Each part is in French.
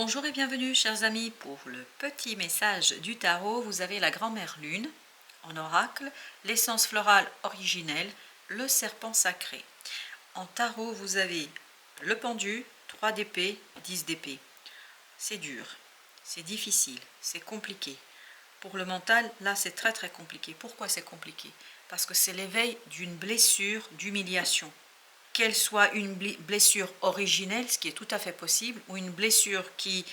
Bonjour et bienvenue chers amis pour le petit message du tarot. Vous avez la grand-mère lune en oracle, l'essence florale originelle, le serpent sacré. En tarot vous avez le pendu, 3 d'épée, 10 d'épée. C'est dur, c'est difficile, c'est compliqué. Pour le mental, là c'est très compliqué. Pourquoi c'est compliqué? Parce que c'est l'éveil d'une blessure, d'humiliation. Qu'elle soit une blessure originelle, ce qui est tout à fait possible, ou une blessure qui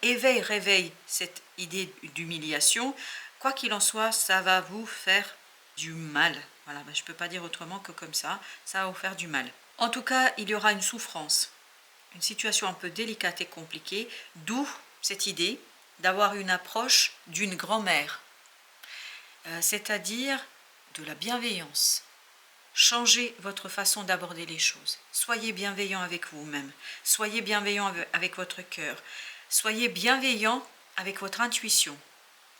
réveille cette idée d'humiliation, quoi qu'il en soit, ça va vous faire du mal. Voilà, ben, je ne peux pas dire autrement que comme ça va vous faire du mal. En tout cas, il y aura une souffrance, une situation un peu délicate et compliquée, d'où cette idée d'avoir une approche d'une grand-mère, c'est-à-dire de la bienveillance. Changez votre façon d'aborder les choses. Soyez bienveillant avec vous-même. Soyez bienveillant avec votre cœur. Soyez bienveillant avec votre intuition,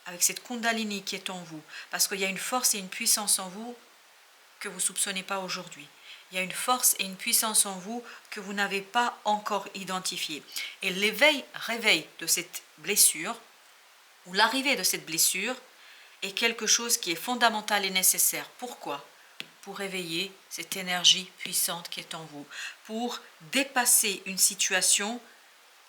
avec cette Kundalini qui est en vous. Parce qu'il y a une force et une puissance en vous que vous ne soupçonnez pas aujourd'hui. Il y a une force et une puissance en vous que vous n'avez pas encore identifiée. Et réveil de cette blessure, ou l'arrivée de cette blessure, est quelque chose qui est fondamental et nécessaire. Pourquoi ? Pour réveiller cette énergie puissante qui est en vous, pour dépasser une situation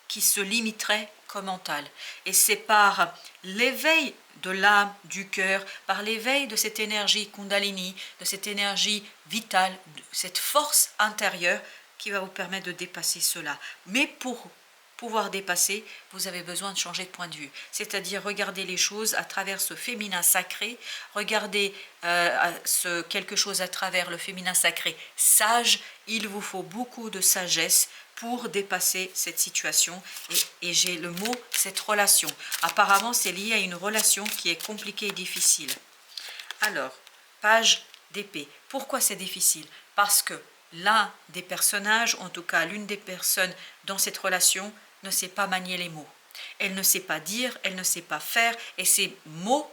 qui se limiterait qu'au mental. Et c'est par l'éveil de l'âme, du cœur, par l'éveil de cette énergie Kundalini, de cette énergie vitale, de cette force intérieure qui va vous permettre de dépasser cela. Mais pour pouvoir dépasser, vous avez besoin de changer de point de vue, c'est-à-dire regarder les choses à travers ce féminin sacré, regarder quelque chose à travers le féminin sacré sage. Il vous faut beaucoup de sagesse pour dépasser cette situation, et j'ai le mot cette relation. Apparemment c'est lié à une relation qui est compliquée et difficile. Alors, page d'épée. Pourquoi c'est difficile? Parce que l'un des personnages, en tout cas l'une des personnes dans cette relation, ne sait pas manier les mots. Elle ne sait pas dire, elle ne sait pas faire, et ces mots,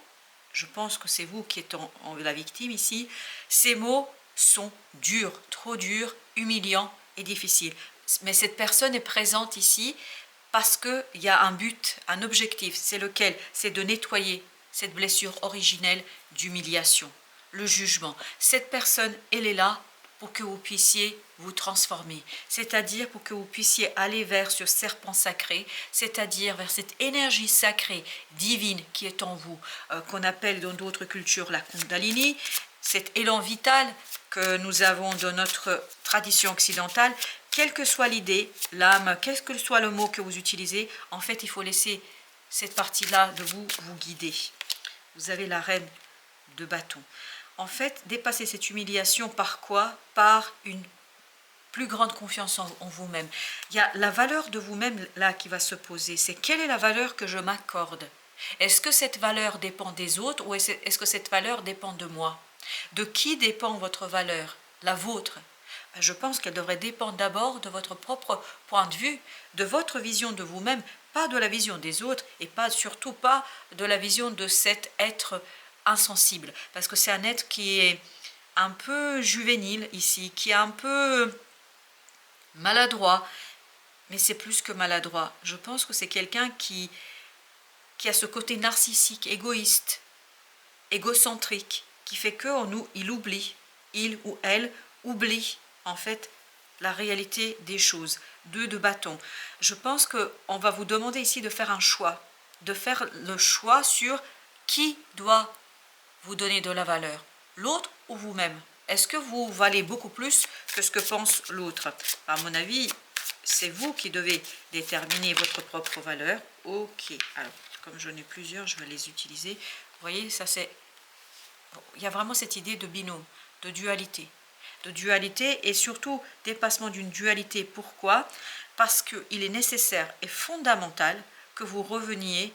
je pense que c'est vous qui êtes la victime ici, ces mots sont durs, trop durs, humiliants et difficiles. Mais cette personne est présente ici parce qu'il y a un but, un objectif, c'est lequel? C'est de nettoyer cette blessure originelle d'humiliation, le jugement. Cette personne, elle est là pour que vous puissiez vous transformer, c'est-à-dire pour que vous puissiez aller vers ce serpent sacré, c'est-à-dire vers cette énergie sacrée, divine qui est en vous, qu'on appelle dans d'autres cultures la Kundalini, cet élan vital que nous avons dans notre tradition occidentale. Quelle que soit l'idée, l'âme, quel que soit le mot que vous utilisez, en fait, il faut laisser cette partie-là de vous guider. Vous avez la reine de bâton. En fait, dépasser cette humiliation par quoi? Par une plus grande confiance en vous-même. Il y a la valeur de vous-même là qui va se poser. C'est quelle est la valeur que je m'accorde? Est-ce que cette valeur dépend des autres ou est-ce que cette valeur dépend de moi? De qui dépend votre valeur? La vôtre? Je pense qu'elle devrait dépendre d'abord de votre propre point de vue, de votre vision de vous-même, pas de la vision des autres et surtout pas de la vision de cet être insensible. Parce que c'est un être qui est un peu juvénile ici, qui est un peu maladroit, mais c'est plus que maladroit. Je pense que c'est quelqu'un qui a ce côté narcissique, égoïste, égocentrique, qui fait que il oublie, il ou elle oublie en fait la réalité des choses. 2 de bâton. Je pense qu'on va vous demander ici de faire un choix, de faire le choix sur qui doit vous donner de la valeur, l'autre ou vous-même. Est-ce que vous valez beaucoup plus que ce que pense l'autre? À mon avis, c'est vous qui devez déterminer votre propre valeur. Ok, alors comme j'en ai plusieurs, je vais les utiliser. Vous voyez, ça c'est... Il y a vraiment cette idée de binôme, de dualité. De dualité et surtout dépassement d'une dualité. Pourquoi? Parce qu'il est nécessaire et fondamental que vous reveniez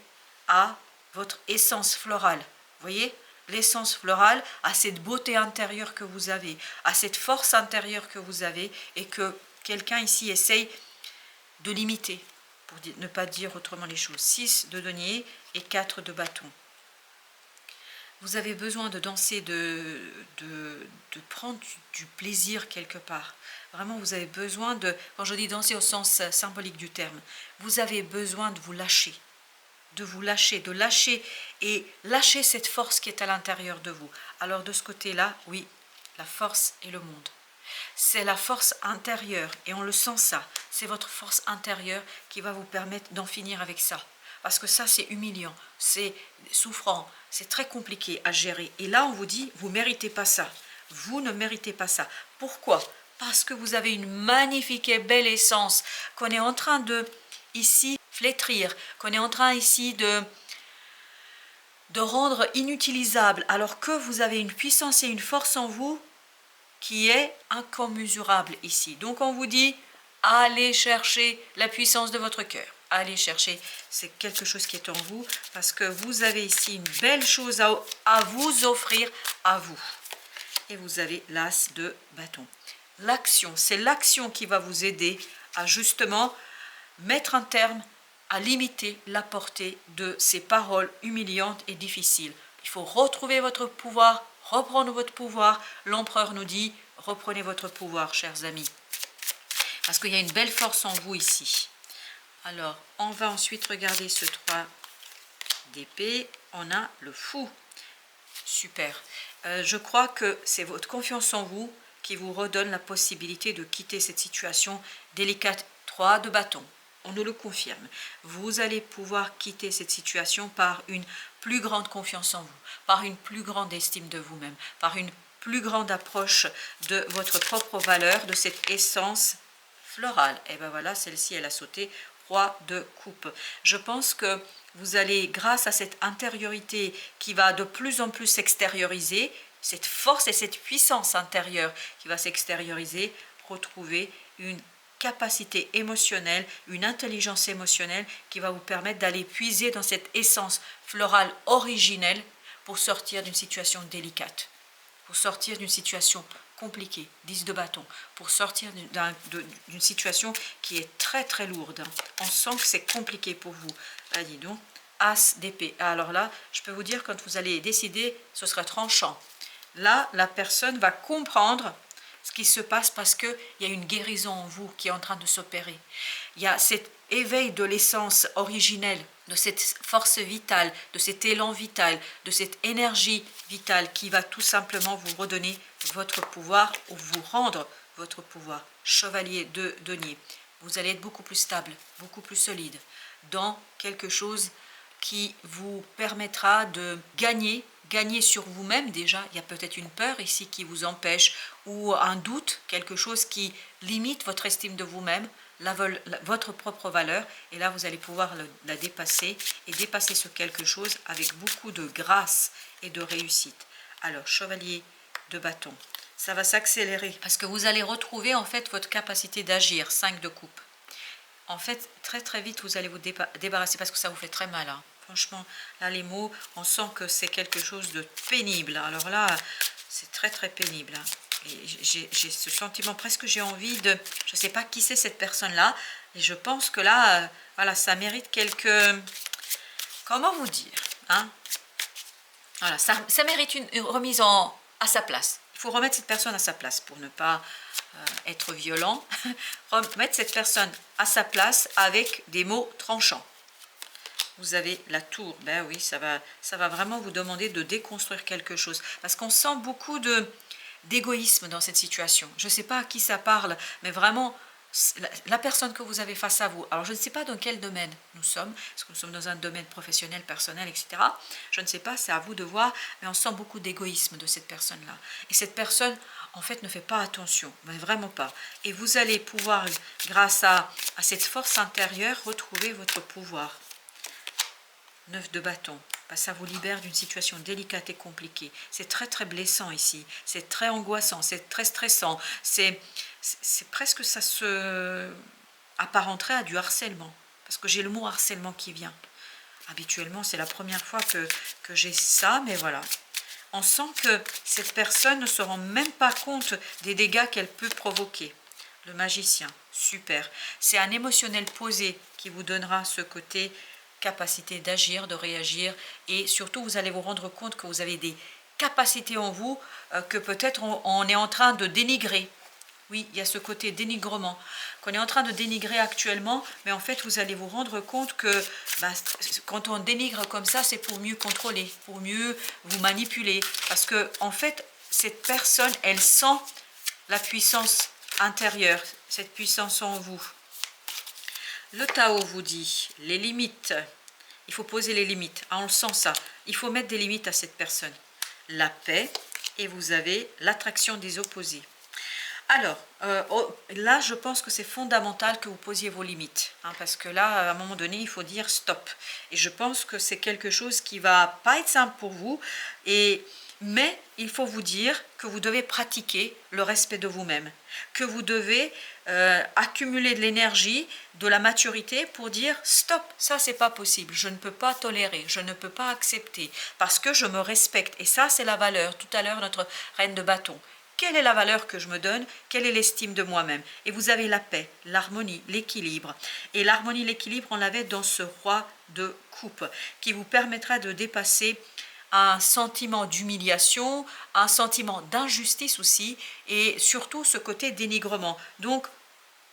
à votre essence florale. Vous voyez? L'essence florale, à cette beauté intérieure que vous avez, à cette force intérieure que vous avez et que quelqu'un ici essaye de limiter, pour ne pas dire autrement les choses. 6 de denier et 4 de bâton. Vous avez besoin de danser, de prendre du plaisir quelque part. Vraiment, vous avez besoin de, quand je dis danser au sens symbolique du terme, vous avez besoin de vous lâcher, de lâcher et lâcher cette force qui est à l'intérieur de vous. Alors de ce côté-là, oui, la force et le monde. C'est la force intérieure et on le sent ça. C'est votre force intérieure qui va vous permettre d'en finir avec ça. Parce que ça, c'est humiliant, c'est souffrant, c'est très compliqué à gérer. Et là, on vous dit, vous ne méritez pas ça. Vous ne méritez pas ça. Pourquoi? Parce que vous avez une magnifique et belle essence qu'on est en train de, ici, flétrir, qu'on est en train ici de rendre inutilisable, alors que vous avez une puissance et une force en vous qui est incommensurable ici. Donc on vous dit, allez chercher la puissance de votre cœur. Allez chercher, c'est quelque chose qui est en vous, parce que vous avez ici une belle chose à vous offrir à vous. Et vous avez l'as de bâton. L'action, c'est l'action qui va vous aider à justement mettre un terme, à limiter la portée de ces paroles humiliantes et difficiles. Il faut retrouver votre pouvoir, reprendre votre pouvoir. L'empereur nous dit, reprenez votre pouvoir, chers amis. Parce qu'il y a une belle force en vous ici. Alors, on va ensuite regarder ce 3 d'épée. On a le fou. Super. Je crois que c'est votre confiance en vous qui vous redonne la possibilité de quitter cette situation délicate. 3 de bâton. On nous le confirme. Vous allez pouvoir quitter cette situation par une plus grande confiance en vous, par une plus grande estime de vous-même, par une plus grande approche de votre propre valeur, de cette essence florale. Et bien voilà, celle-ci, elle a sauté. Roi de coupe. Je pense que vous allez, grâce à cette intériorité qui va de plus en plus s'extérioriser, cette force et cette puissance intérieure qui va s'extérioriser, retrouver une capacité émotionnelle, une intelligence émotionnelle qui va vous permettre d'aller puiser dans cette essence florale originelle pour sortir d'une situation délicate, pour sortir d'une situation compliquée, 10 de bâton, pour sortir d'une situation qui est très très lourde. On sent que c'est compliqué pour vous. Ah, dis donc, as d'épée. Alors là, je peux vous dire, quand vous allez décider, ce sera tranchant. Là, la personne va comprendre ce qui se passe parce qu'il y a une guérison en vous qui est en train de s'opérer. Il y a cet éveil de l'essence originelle, de cette force vitale, de cet élan vital, de cette énergie vitale qui va tout simplement vous redonner votre pouvoir ou vous rendre votre pouvoir. Chevalier de denier, vous allez être beaucoup plus stable, beaucoup plus solide dans quelque chose qui vous permettra de gagner sur vous-même déjà. Il y a peut-être une peur ici qui vous empêche ou un doute, quelque chose qui limite votre estime de vous-même, votre propre valeur, et là vous allez pouvoir la dépasser et dépasser ce quelque chose avec beaucoup de grâce et de réussite. Alors, chevalier de bâton, ça va s'accélérer parce que vous allez retrouver en fait votre capacité d'agir, 5 de coupe. En fait, très très vite, vous allez vous débarrasser parce que ça vous fait très mal. Hein. Franchement, là, les mots, on sent que c'est quelque chose de pénible. Alors là, c'est très très pénible. Hein. Et j'ai ce sentiment, presque j'ai envie de... Je ne sais pas qui c'est cette personne-là. Et je pense que là, voilà, ça mérite quelques... Comment vous dire hein. Voilà, ça mérite une remise à sa place. Il faut remettre cette personne à sa place pour ne pas être violent. Remettre cette personne à sa place avec des mots tranchants. Vous avez la tour. Ben oui, ça va vraiment vous demander de déconstruire quelque chose. Parce qu'on sent beaucoup d'égoïsme dans cette situation. Je ne sais pas à qui ça parle, mais vraiment, la personne que vous avez face à vous, alors je ne sais pas dans quel domaine nous sommes, est-ce que nous sommes dans un domaine professionnel, personnel, etc. Je ne sais pas, c'est à vous de voir, mais on sent beaucoup d'égoïsme de cette personne-là. Et cette personne, en fait, ne fait pas attention, mais vraiment pas. Et vous allez pouvoir, grâce à cette force intérieure, retrouver votre pouvoir. 9 de bâton. Ça vous libère d'une situation délicate et compliquée. C'est très très blessant ici, c'est très angoissant, c'est très stressant, c'est presque ça se apparenterait à du harcèlement, parce que j'ai le mot harcèlement qui vient. Habituellement, c'est la première fois que j'ai ça, mais voilà. On sent que cette personne ne se rend même pas compte des dégâts qu'elle peut provoquer. Le magicien, super. C'est un émotionnel posé qui vous donnera ce côté capacité d'agir, de réagir, et surtout vous allez vous rendre compte que vous avez des capacités en vous que peut-être on est en train de dénigrer. Oui, il y a ce côté dénigrement qu'on est en train de dénigrer actuellement, mais en fait, vous allez vous rendre compte que quand on dénigre comme ça, c'est pour mieux contrôler, pour mieux vous manipuler. Parce que, en fait, cette personne, elle sent la puissance intérieure, cette puissance en vous. Le Tao vous dit les limites. Il faut poser les limites. Ah, on le sent ça. Il faut mettre des limites à cette personne. La paix, et vous avez l'attraction des opposés. Alors, là, je pense que c'est fondamental que vous posiez vos limites, hein, parce que là, à un moment donné, il faut dire stop. Et je pense que c'est quelque chose qui va pas être simple pour vous, mais il faut vous dire que vous devez pratiquer le respect de vous-même, que vous devez accumuler de l'énergie, de la maturité pour dire stop, ça c'est pas possible, je ne peux pas tolérer, je ne peux pas accepter, parce que je me respecte. Et ça, c'est la valeur. Tout à l'heure, notre reine de bâton. Quelle est la valeur que je me donne? Quelle est l'estime de moi-même? Et vous avez la paix, l'harmonie, l'équilibre. Et l'harmonie, l'équilibre, on l'avait dans ce roi de coupe, qui vous permettra de dépasser un sentiment d'humiliation, un sentiment d'injustice aussi, et surtout ce côté dénigrement. Donc,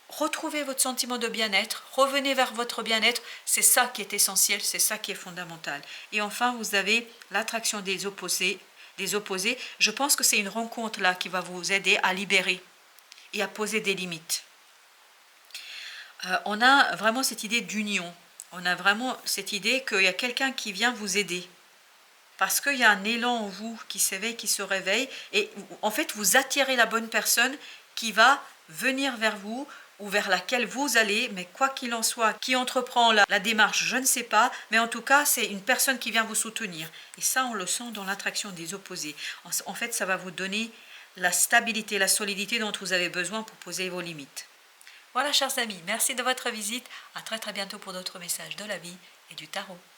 retrouvez votre sentiment de bien-être, revenez vers votre bien-être, c'est ça qui est essentiel, c'est ça qui est fondamental. Et enfin, vous avez l'attraction des opposés. Je pense que c'est une rencontre là qui va vous aider à libérer et à poser des limites. On a vraiment cette idée d'union, on a vraiment cette idée qu'il y a quelqu'un qui vient vous aider. Parce qu'il y a un élan en vous qui s'éveille, qui se réveille, et en fait vous attirez la bonne personne qui va venir vers vous, ou vers laquelle vous allez, mais quoi qu'il en soit, qui entreprend la démarche, je ne sais pas, mais en tout cas, c'est une personne qui vient vous soutenir. Et ça, on le sent dans l'attraction des opposés. En fait, ça va vous donner la stabilité, la solidité dont vous avez besoin pour poser vos limites. Voilà, chers amis, merci de votre visite. À très très bientôt pour d'autres messages de la vie et du tarot.